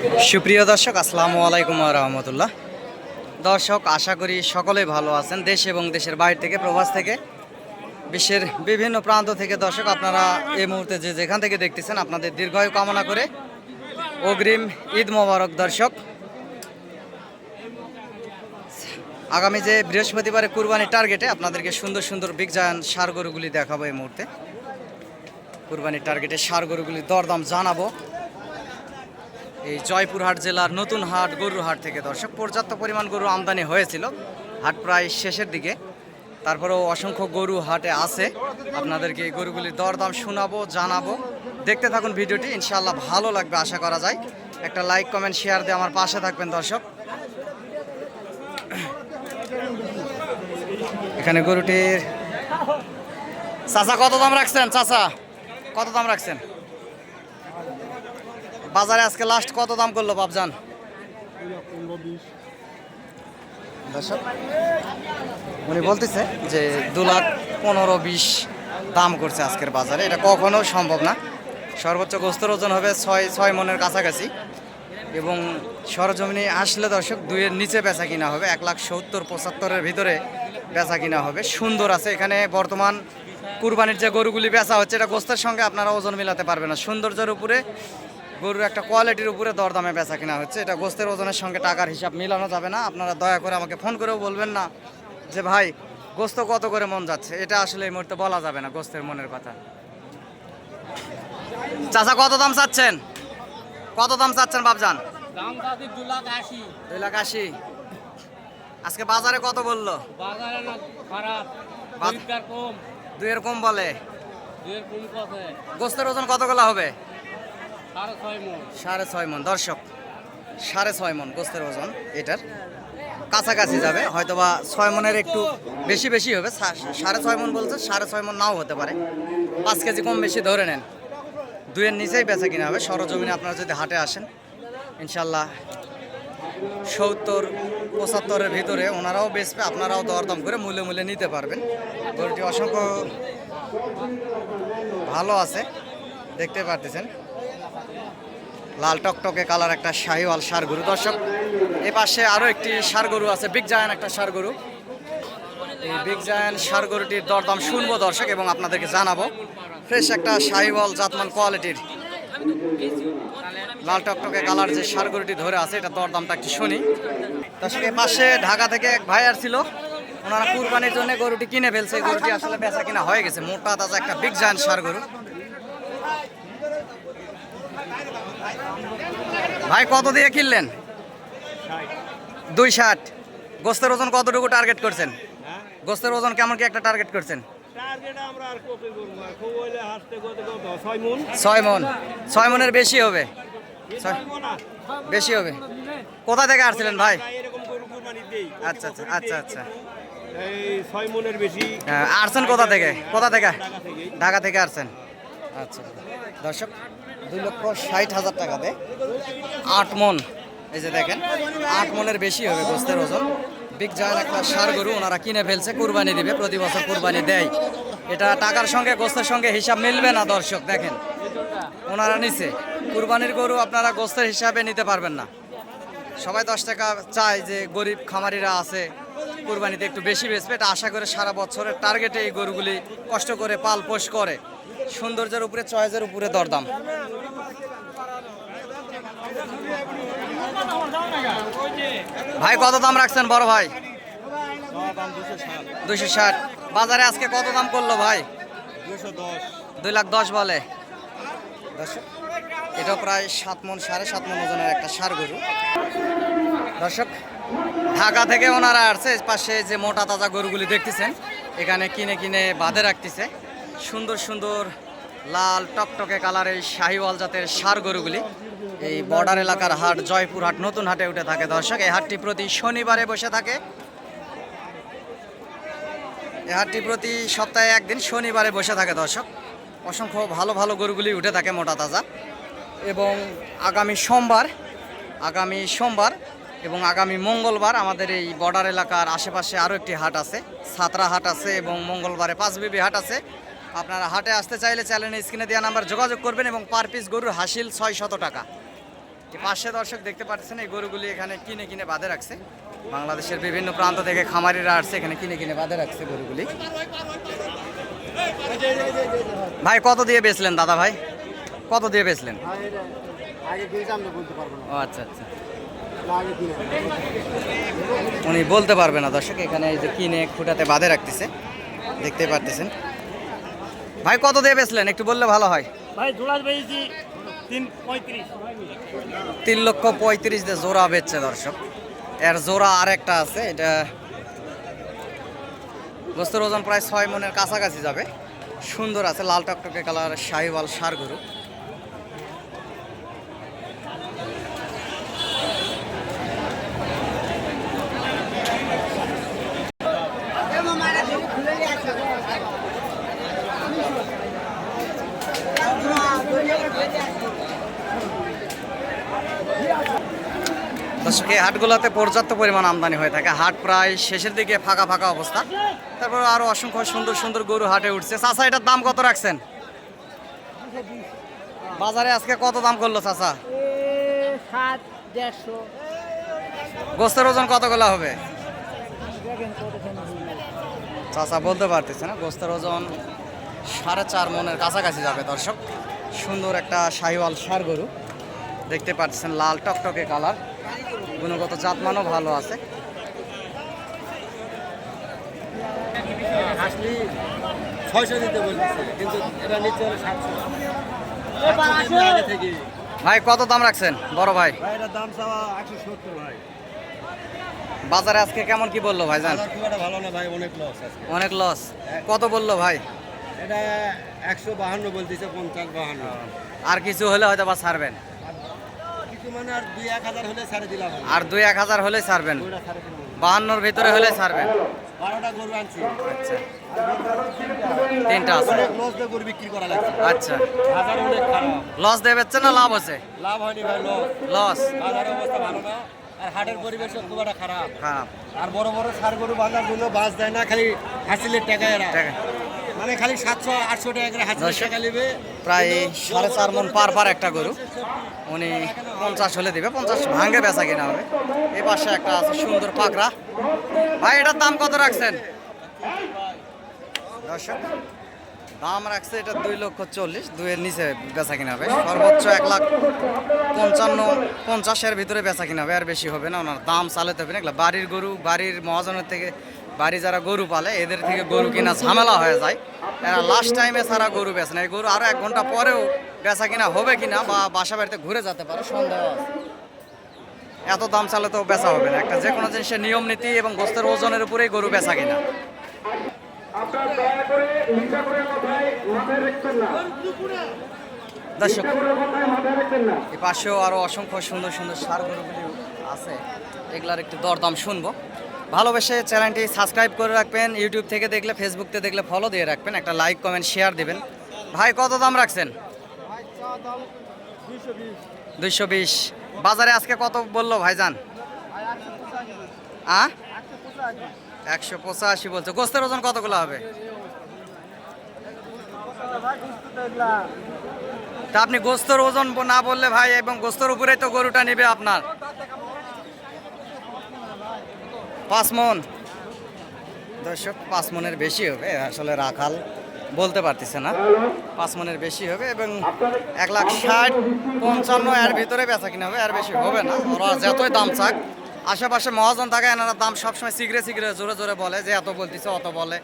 সুপ্রিয় দর্শক, আসসালামু আলাইকুম ওয়া রাহমাতুল্লাহ। দর্শক, আশা করি সকলেই ভালো আছেন। দেশ এবং দেশের বাইরে থেকে, প্রবাস থেকে, বিশ্বের বিভিন্ন প্রান্ত থেকে দর্শক আপনারা এই মুহূর্তে যে যেখান থেকে দেখতেছেন, আপনাদের দীর্ঘায়ু কামনা করে অগ্রিম ঈদ মোবারক। দর্শক, আগামী যে বৃহস্পতিবারে কুরবানির টার্গেটে আপনাদেরকে সুন্দর সুন্দর বিগ জায়ান্ট ষাঁড় গরুগুলি দেখাবো। এই মুহূর্তে কুরবানির টার্গেটে ষাঁড় গরুগুলির দরদাম জানাবো এই জয়পুরহাট জেলার নতুন হাট গরুর হাট থেকে। দর্শক, পর্যাপ্ত পরিমাণ গরু আমদানি হয়েছিল, হাট প্রায় শেষের দিকে, তারপরেও অসংখ্য গরু হাটে আছে। আপনাদেরকে এই গরুগুলির দরদাম শোনাবো, জানাবো। দেখতে থাকুন ভিডিওটি, ইনশাআল্লাহ ভালো লাগবে আশা করা যায়। একটা লাইক, কমেন্ট, শেয়ার দিয়ে আমার পাশে থাকবেন দর্শক। এখানে গরুটির চাচা কত দাম রাখছেন? চাচা কত দাম রাখছেন? বাজারে আজকে লাস্ট কত দাম করলো বাপজান? দর্শক, উনি বলতেছে যে 2,15,20 দাম করছে আজকের বাজারে। এটা কখনো সম্ভব না। সর্বোচ্চ গোস্তের ওজন হবে 6 মনের কাছাকাছি, এবং সরজমিনে আসলে দর্শক 2-এর নিচে বেচা কিনা হবে। 1,70-75-এর ভিতরে বেচা কিনা হবে। সুন্দর আছে এখানে বর্তমান কুরবানির যে গরুগুলি বেচা হচ্ছে, এটা গোস্তের সঙ্গে আপনারা ওজন মিলাতে পারবেন না। সৌন্দর্যের উপরে, গরুর একটা কোয়ালিটির উপরে দরদামে বেচা কিনা হচ্ছে। এটা গোস্তের ওজনের সঙ্গে টাকার হিসাব মিলানো যাবে না। আপনারা দয়া করে আমাকে ফোন করেও বলবেন না যে ভাই গোস্ত কত করে মন যাচ্ছে। এটা আসলে এই মুহূর্তে বলা যাবে না গোস্তের মনের কথা। চাচা কত দাম চাচ্ছেন? কত দাম চাচ্ছেন বাপজান? 2,80,000। আজকে বাজারে কত বললো? দুইয়ের কম বলে। গোস্তের ওজন কতগুলো হবে? 6.5 মন। দর্শক, 6.5 মন গোস্তের ওজন এটার কাছাকাছি যাবে, হয়তোবা 6 মনের একটু বেশি বেশি হবে। 6.5 মন বলছে, 6.5 মন নাও হতে পারে। 5 কেজি কম বেশি ধরে নেন। 2-এর নিচেই বেচা কিনা হবে। সরজমিনে আপনারা যদি হাটে আসেন, ইনশাল্লাহ 70-75-এর ভিতরে ওনারাও বেচবে, আপনারাও দরদাম করে মূল্যে মূল্যে নিতে পারবেন। গরুটি অসংখ্য ভালো আছে, দেখতে পারতেছেন। লাল টকটকে কালার একটা শাহিওয়াল ষাঁড় গরু। দর্শক, এ পাশে আরও একটি ষাঁড় গরু আছে, বিগ জায়ান্ট একটা ষাঁড় গরু। এই বিগ জায়ান্ট ষাঁড় গরুটির দরদাম শুনবো দর্শক, এবং আপনাদেরকে জানাবো। ফ্রেশ একটা শাহিওয়াল জাতমান কোয়ালিটির লাল টকটকে কালার যে ষাঁড় গরুটি ধরে আছে, এটা দরদামটা একটু শুনি। দর্শক, এ পাশে ঢাকা থেকে এক ভাই আসছিল, ওনারা কুরবানির জন্য গরুটি কিনে ফেলছে। এই গরুটি আসলে বেচা কিনা হয়ে গেছে। মোটা তাজা একটা বিগ জায়ান্ট ষাঁড় গরু। ভাই কত দিয়ে কিনলেন? 260। গোস্তের ওজন কতটুকু টার্গেট করছেন? গোস্তের ওজন কেমন কি একটা টার্গেট করছেন? 6 মন। 6 মনের বেশি হবে, বেশি হবে। কোথা থেকে আসছিলেন ভাই? আচ্ছা আচ্ছা আচ্ছা আচ্ছা। আসছেন কোথা থেকে? কোথা থেকে? ঢাকা থেকে আসছেন। আচ্ছা দর্শক, 2,60,000 টাকাতে 8 মন। এই যে দেখেন, 8 মনের বেশি হবে গোস্তের ওজন। বিগ জায়ান্ট একটা ষাঁড় গরু ওনারা কিনে ফেলছে, কুরবানি দিবে। প্রতি বছর কুরবানি দেয়। এটা টাকার সঙ্গে গোস্তের সঙ্গে হিসাব মিলবে না দর্শক। দেখেন, ওনারা নিছে কুরবানির গরু, আপনারা গোস্তের হিসাবে নিতে পারবেন না। সবাই 10 টাকা চায় যে গরিব খামারিরা আছে কুরবানিতে একটু বেশি বেচবে। এটা আশা করে সারা বছরের টার্গেটে এই গরুগুলি কষ্ট করে পাল পোষ করে। সৌন্দর্যের উপরে, চয়েসের উপরে দরদাম। ভাই কত দাম রাখছেন বড় ভাই? 260। বাজারে আজকে কত দাম করলো ভাই? 2,10,000 বলে। এটা প্রায় 7 মন, 7.5 মন ওজনের একটা ষাঁড় গরু। দর্শক, ঢাকা থেকে ওনারা আসছে। পাশে যে মোটা তাজা গরুগুলি দেখতেছেন, এখানে কিনে কিনে বাঁধে রাখতেছে। সুন্দর সুন্দর লাল টকটকে কালার এই শাহিওয়াল জাতের ষাঁড় গরুগুলি এই বর্ডার এলাকার হাট জয়পুরহাট নতুন হাটে উঠে থাকে। দর্শক, এই হাটটি প্রতি শনিবারে বসে থাকে। এই হাটটি প্রতি সপ্তাহে একদিন শনিবারে বসে থাকে দর্শক। অসংখ্য ভালো ভালো গরুগুলি উঠে থাকে মোটা তাজা। এবং আগামী সোমবার এবং আগামী মঙ্গলবার আমাদের এই বর্ডার এলাকার আশেপাশে আরও একটি হাট আছে, ছাত্রা হাট আছে, এবং মঙ্গলবারে পাঁচবিবি হাট আছে। আপনারা হাটে আসতে চাইলে চ্যানেলের স্ক্রিনে দেওয়া নাম্বার যোগাযোগ করবেন, এবং পার পিস গরুর হাসিল 600 টাকা। যে পাশে দর্শক দেখতে পাচ্ছেন এই গরুগুলি এখানে কিনে কিনে বাঁধে রাখছে। বাংলাদেশের বিভিন্ন প্রান্ত থেকে খামারিরা আসছে এখানে কিনে কিনে বাঁধে রাখছে গরুগুলি। ভাই কত দিয়ে বেচলেন দাদা ভাই, কত দিয়ে বেচলেন? ও আচ্ছা আচ্ছা, উনি বলতে পারবে না দর্শক। এখানে এই যে কিনে খুঁটাতে বাঁধে রাখতেছে দেখতে পারতেছেন। ভাই কত দিয়ে বেচলেন একটু বললে ভালো হয়। ভাই জোড়া বেচি 3.35, 3,35,000 দিয়ে জোড়া বেচছে দর্শক। এর জোড়া আর একটা আছে, এটা গোস্তের ওজন প্রায় 6 মনের কাছাকাছি যাবে। সুন্দর আছে, লাল টকটকে কালার শাহিওয়াল ষাঁড় গরু। দর্শক এই হাটগুলোতে পর্যাপ্ত পরিমাণ আমদানি হয়ে থাকে। হাট প্রায় শেষের দিকে ফাঁকা ফাঁকা অবস্থা। তারপর আরো অসংখ্য সুন্দর সুন্দর গরু হাটে উঠছে। চাচা এটার দাম কত রাখছেন? বাজারে আজকে কত দাম করলো চাচা? 7.5 গোস্তের ওজন কতগুলো হবে? চাচা বলতে পারতেছে না। গোস্তের ওজন 4.5 মনের কাছাকাছি যাবে দর্শক। সুন্দর একটা শাহিওয়াল ষাঁড় গরু দেখতে পাচ্ছেন, লাল টকটকে কালার, গুণগত জাতমানও ভালো আছে। হাসলি 600 দিতে বলতেছে, কিন্তু এটা নিচে হলো 700 আগে থেকে। ভাই কত দাম রাখছেন বড় ভাই? ভাই এটার দাম চাওয়া 170 ভাই। বাজারে আজকে কেমন কি বললো ভাই জান? খুব একটা ভালো না ভাই, অনেক লস আজকে। অনেক লস। কত বললো ভাই? এটা 152 বলতেছে, 50-52। আর কিছু হলে হয়তো বা ছাড়বেন, কিছু মানে আর 2-1000 হলে ছেড়ে দিলাম। আর 2-1000 হলে ছাড়বেন, ওটা ছেড়ে দিলাম। 52-র ভিতরে হলে ছাড়বেন। 12টা গরু আনছি। আচ্ছা, 3টা আছে। অনেক লস দিয়ে গরু বিক্রি করা লাগছে। আচ্ছা, বাজার অনেক খারাপ। লস দিয়ে বেচছেন না লাভ হচ্ছে? লাভ হয়নি ভাই, লস। লস। বাজারের অবস্থা ভালো না, আর হাটের পরিবেশ খুব একটা খারাপ। খারাপ। আর বড় বড় সার গরু বাঁধার জন্য বাস দেয় না, খালি হাসিলের টাকা এরা, টাকা। মানে খালি 700-800 টাকা করে হাসিলের টাকা নেবে। প্রায় 4.5 মন পার একটা গরু। উনি 50 হলে দিবে, 50 ভাঙে বেচা কিনা হবে। এই পাশে একটা আছে সুন্দর পাকড়া। ভাই এটার দাম কত রাখছেন? দর্শক দাম রাখছে এটা 2,40,000, 2-এর নিচে বেচা কিনা হবে। সর্বোচ্চ 1,55,000-50-এর ভিতরে বেচা কিনা হবে, আর বেশি হবে না। ওনার দাম চালাতে হবে না। এগুলো বাড়ির গরু, বাড়ির মহাজনের থেকে, বাড়ি যারা গরু পালে এদের থেকে গরু কিনা ঝামেলা হয়ে যায়। এরা লাস্ট টাইমে ছাড়া গরু বেচে না। এই গরু আরও 1 ঘন্টা পরেও বেচা কিনা হবে কিনা বা বাসা বাড়িতে ঘুরে যেতে পারে সন্দেহ আছে। এত দাম চালাতেও বেচা হবে না। একটা যে কোনো জিনিসের নিয়ম নীতি এবং গোস্তের ওজনের উপরেই গরু বেচা কিনা। দর্শক এই পাশেও আরো অসংখ্য সুন্দর সুন্দর ষাঁড় গরুগুলি আছে, এগুলার একটু দরদাম শুনবো। ভালোবেসে চ্যানেলটি সাবস্ক্রাইব করে রাখবেন। ইউটিউব থেকে দেখলে, ফেসবুক থেকে দেখলে ফলো দিয়ে রাখবেন। একটা লাইক কমেন্ট শেয়ার দিবেন। ভাই কত দাম রাখছেন? 220। বাজারে আজকে কত বললো ভাইজান? 185 বলছে। গোস্তের ওজন কতগুলো হবে? তা আপনি গোস্তের ওজন না বললে ভাই, এবং গোস্তের উপরেই তো গরুটা নিবে আপনার। 5 মন। দর্শক 5 মনের বেশি হবে, আসলে রাখাল বলতে পারতেছে না। 5 মনের বেশি হবে এবং 1,60,000-55 এর ভিতরে বেচা কিনা হবে, আর বেশি হবে না। ওরা যতই দাম চাক, আশেপাশে মহাজন থাকে, এনারা দাম সবসময় সিগরে সিগরে জোরে জোরে বলে যে এত বলতেছে অত বলে।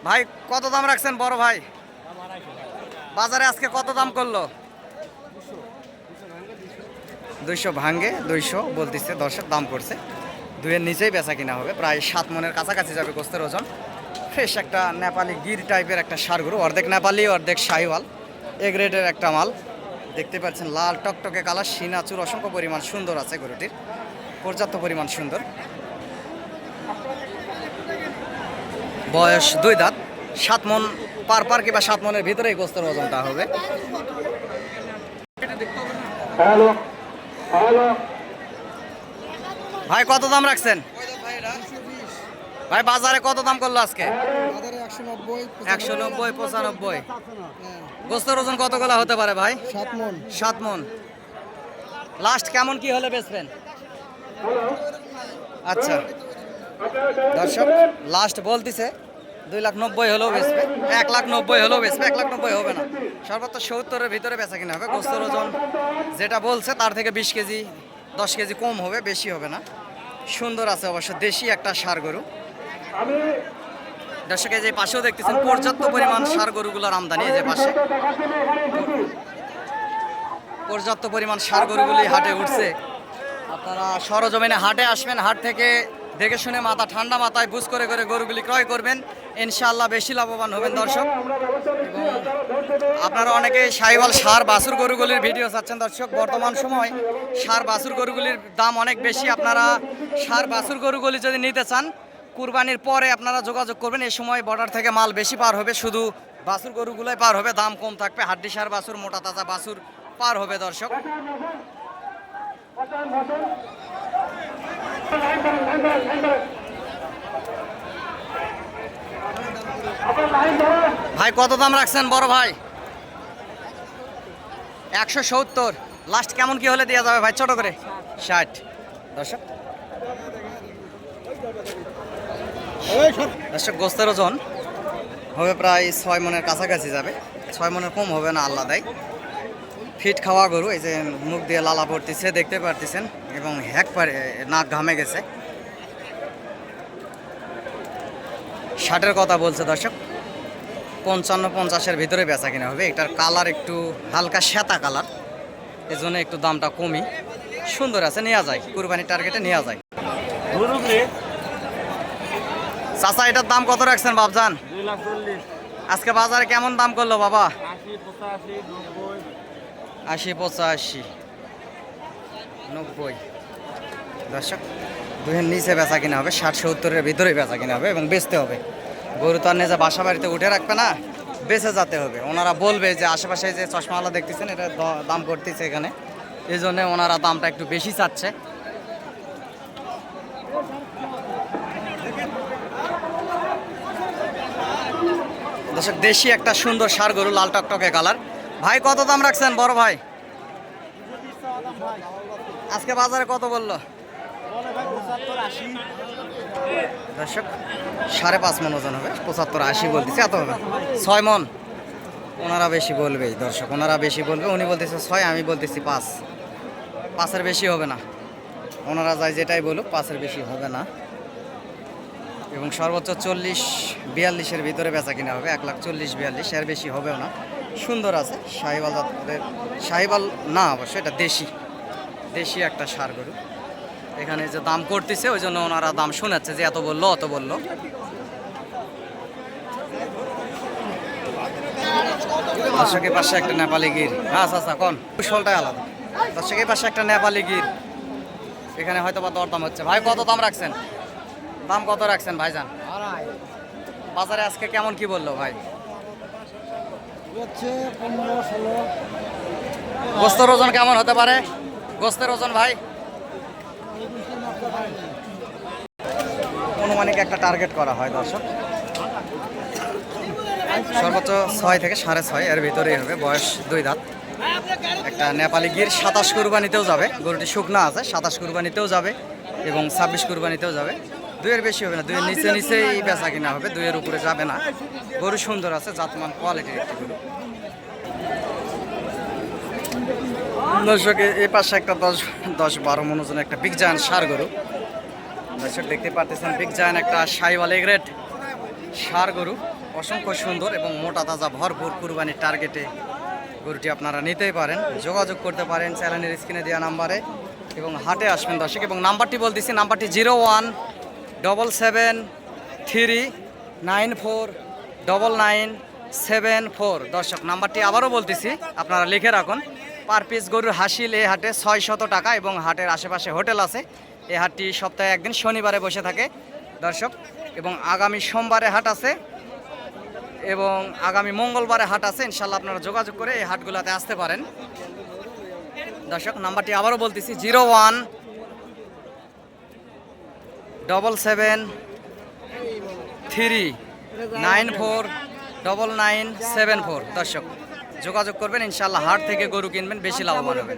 ভাই কত দাম রাখছেন বড় ভাই? বাজারে আজকে কত দাম করলো? 200 ভাঙ্গে, 200 বলতেছে দর্শক দাম করছে। 2-এর নিচেই বেচা কিনা হবে। প্রায় 7 মনের কাছাকাছি যাবে গোস্তের ওজন। ফ্রেশ একটা নেপালি গির টাইপের একটা ষাঁড় গরু, অর্ধেক নেপালি অর্ধেক শাহিওয়াল, এ গ্রেডের একটা মাল। দেখতে পাচ্ছেন লাল টকটকে কালার, সিনাচুর অসংখ্য পরিমাণ সুন্দর আছে গরুটির, পর্যাপ্ত পরিমাণ সুন্দর। বয়স 2 দাঁত, 7 মন পার কিংবা 7 মনের ভিতরেই গোস্তের ওজনটা হবে। ভাই কত দাম রাখছেন? ভাই বাজারে কত দাম করলো আজকে? 190, 95। গোস্তের ওজন কতগুলো হতে পারে ভাই? 7 মন। 7 মন। লাস্ট কেমন কি হলে বেচবেন? আচ্ছা দর্শক লাস্ট বলতেছে 2,90,000 হলেও বেচবে, 1,90,000 হলেও বেচবে, 1,90,000 হবে না, সর্বোচ্চ 70-এর ভিতরে বেচা কিনা হবে। গোস্তের ওজন যেটা বলছে তার থেকে 20 কেজি 10 কেজি কম হবে, বেশি হবে না। সুন্দর আছে অবশ্য, দেশি একটা ষাঁড় গরু। দর্শক এই যে পাশেও দেখতেছেন পর্যাপ্ত পরিমাণ ষাঁড় গরুগুলোর আমদানি। এই যে পাশে পর্যাপ্ত পরিমাণ ষাঁড় গরুগুলি হাটে উঠছে। আপনারা সরজমিনে হাটে আসবেন, হাট থেকে দেখে শুনে মাথা ঠান্ডা মাথায় বুঝ করে করে গরুগুলি ক্রয় করবেন, ইনশাআল্লাহ বেশি লাভবান হবেন দর্শক। এবং আপনারা অনেকে সাইওয়াল ষাঁড় বাছুর গরুগুলির ভিডিও চাচ্ছেন দর্শক। বর্তমান সময় ষাঁড় বাছুর গরুগুলির দাম অনেক বেশি। আপনারা ষাঁড় বাছুর গরুগুলি যদি নিতে চান কুরবানির পরে আপনারা যোগাযোগ করবেন। এই সময় বর্ডার থেকে মাল বেশি পার হবে, শুধু বাছুর গরুগুলোই পার হবে, দাম কম থাকবে। হাড্ডি ষাঁড় বাছুর, মোটা তাজা বাছুর পার হবে দর্শক। ভাই কত দাম রাখছেন বড় ভাই? 170। লাস্ট কেমন কি হলে দেওয়া যাবে ভাই ছোট করে? 60। দর্শক দর্শক গোস্তের ওজন হবে প্রায় 6 মনের কাছাকাছি যাবে, 6 মনের কম হবে না আল্লাহ দেয়। ফিট খাওয়া গরু, এই যে মুখ দিয়ে লালা পড়তেছে দেখতে পারতেছেন, এবং হ্যাক পারে নাক ঘামে গেছে। 60-এর কথা বলছে দর্শক, 55-50-এর ভিতরে বেচা কিনা হবে। এটার কালার একটু হালকা শ্বেতা কালার, এই জন্য একটু দামটা কমই। সুন্দর আছে, নেওয়া যায়, কুরবানির টার্গেটে নেওয়া যায়। চাচা এটার দাম কত রাখছেন বাবজান? 2,40,000। আজকে বাজারে কেমন দাম করলো বাবা? 80, 85, 80, 85, 90। দর্শক দুহের নিচে বেচা কিনা হবে, 60-70-এর ভিতরে বেচা কিনা হবে এবং বেচতে হবে। গরু তো আর নিজে বাসা বাড়িতে উঠে রাখবে না, বেঁচে যেতে হবে। ওনারা বলবে যে আশেপাশে যে চশমাওয়ালা দেখতেছেন এটা দাম করতেছে এখানে, এই জন্য ওনারা দামটা একটু বেশি চাচ্ছে। দর্শক দেশি একটা সুন্দর ষাঁড় গরু, লাল টকটকে কালার। ভাই কত দাম রাখছেন বড় ভাই? আজকে বাজারে কত বললো দর্শক? 5.5 মন ওজন হবে, 75-80 বলতেছে, এত হবে 6 মন। ওনারা বেশি বলবেই দর্শক, ওনারা বেশি বলবে। উনি বলতেছে 6, আমি বলতেছি 5। 5-এর বেশি হবে না, ওনারা যাই যেটাই বলুক, 5-এর বেশি হবে না। এবং সর্বোচ্চ 40-42-এর ভিতরে বেচা কিনা হবে, 1,40,42, এর বেশি হবেও না। সুন্দর আছে, শাহিওয়াল জাতের, শাহিওয়াল না অবশ্যই, এটা দেশি একটা ষাঁড় গরু। এখানে যে দাম করতেছে ওই জন্য ওনারা দাম শোনাচ্ছে যে এত বললো অত বললো। দর্শকের পাশে একটা নেপালি গির, আচ্ছা আচ্ছা কোন কুশলটাই আলাদা। দর্শকের পাশে একটা নেপালি গির, এখানে হয়তো বা দরদাম হচ্ছে। ভাই কত দাম রাখছেন? দাম কত রাখছেন ভাইজান? বাজারে আজকে কেমন কি বললো ভাই? 15-16। গোস্তের ওজন কেমন হতে পারে? গোস্তের ওজন ভাই অনুমানিক একটা টার্গেট করা হয় দর্শক, সর্বোচ্চ 6 থেকে 6.5 এর ভিতরেই হবে। বয়স 2 দাঁত। একটা নেপালি গির 27 কুরবানিতেও যাবে, গরুটি শুকনা আছে, 27 কুরবানিতেও যাবে এবং 26 কুরবানিতেও যাবে। 2-এর বেশি হবে না, 2-এর নিচেই বেচা কিনা হবে, 2-এর উপরে যাবে না। গরু সুন্দর আছে, জাতমান কোয়ালিটির একটি গরু। দর্শক এই পাশে একটা 10-12 মন ওজনের একটা বিগ জায়ান্ট ষাঁড় গরু। দর্শক দেখতে পাচ্ছেন বিগ জায়ান্ট একটা শাহিওয়াল এগ্রেড ষাঁড় গরু, অসংখ্য সুন্দর এবং মোটা তাজা ভরপুর। কুরবানির টার্গেটে গরুটি আপনারা নিতেই পারেন, যোগাযোগ করতে পারেন চ্যানেলের স্ক্রিনে দেওয়া নাম্বারে এবং হাটে আসবেন দর্শক। এবং নাম্বারটি বলতেছি, নাম্বারটি 0177394994। দর্শক নাম্বারটি আবারও বলতেছি, আপনারা লিখে রাখুন। পার পিস গরুর হাসিল এই হাটে 600 টাকা এবং হাটের আশেপাশে হোটেল আছে। এই হাটটি সপ্তাহে একদিন শনিবারে বসে থাকে দর্শক, এবং আগামী সোমবারে হাট আছে এবং আগামী মঙ্গলবারে হাট আছে। ইনশাল্লাহ আপনারা যোগাযোগ করে এই হাটগুলোতে আসতে পারেন দর্শক। নাম্বারটি আবারও বলতেছি 0177394994। দর্শক যোগাযোগ করবেন, ইনশাল্লাহ হাট থেকে গরু কিনবেন, বেশি লাভবান হবেন।